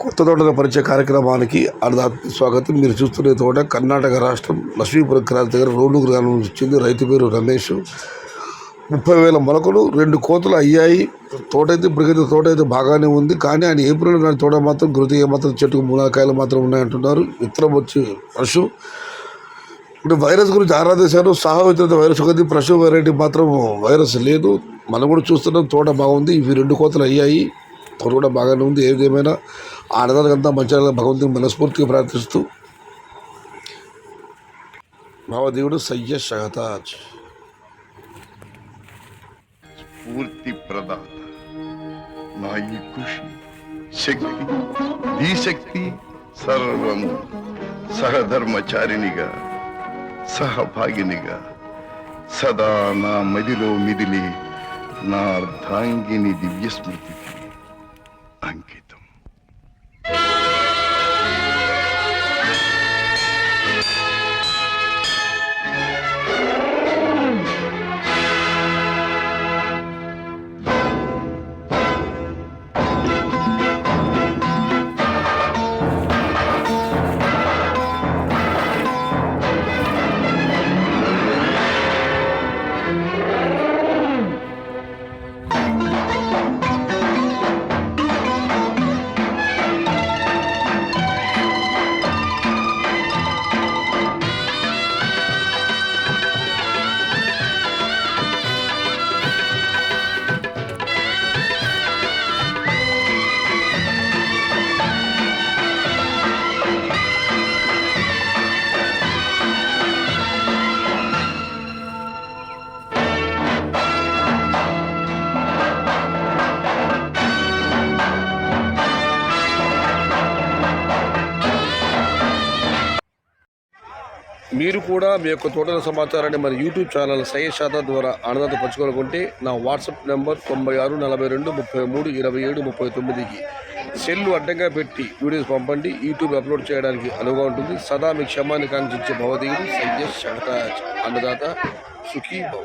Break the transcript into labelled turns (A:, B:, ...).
A: కొత్త తోటల పరిచయ కార్యక్రమానికి స్వాగతం. మీరు చూస్తున్న తోట కర్ణాటక రాష్ట్రం లక్ష్మీపురం క్రాస్ దగ్గర రోడ్డు గ్రామం వచ్చింది. రైతు పేరు రమేష్. 30,000 మొలకలు 2 కోతలు అయ్యాయి. ఇప్పటికైతే తోట అయితే బాగానే ఉంది. కానీ ఆయన ఏప్రిల్ నాటి తోట మాత్రం గృతిగా మాత్రం చెట్టుకు మూలకాయలు మాత్రం ఉన్నాయంటున్నారు. విత్తనం వచ్చి పశు. ఇప్పుడు వైరస్ గురించి ఆరాధించారు. సహా విత్తనం వైరస్ ఒకటి, పశు వెరైటీ మాత్రం వైరస్ లేదు. మనం కూడా చూస్తున్నాం. తోట బాగుంది. ఇవి 2 కోతలు అయ్యాయి. తోట కూడా బాగానే ఉంది. ఏదేమైనా ఆడదానికంతా మంచిగా భగవంతుని మనస్ఫూర్తిగా ప్రార్థిస్తూ భావదేవుడు సయ్యద్ షహతాజ్
B: స్ఫూర్తి ప్రదాత నా ఈ కృషి శక్తి ధీశక్తి సర్వము సహధర్మచారినిగా సహభాగినిగా సదా నా మదిలో మిదిలి నా అర్ధాంగిని దివ్యస్మృతికి అంకితం.
A: మీరు కూడా మీ యొక్క తోటల సమాచారాన్ని మన యూట్యూబ్ ఛానల్ సయ్యద్ షహతాజ్ ద్వారా ఆనందంతో పంచుకోవాలనుకుంటే నా వాట్సాప్ నెంబర్ 9642 సెల్లు అడ్డంగా పెట్టి వీడియోస్ పంపండి. యూట్యూబ్ అప్లోడ్ చేయడానికి అనువుగా ఉంటుంది. సదా మీ క్షమాన్ని కాంక్షించే భవదేవుడు సయ్యద్ షహతాజ్. అన్నదాత సుఖీ భవ.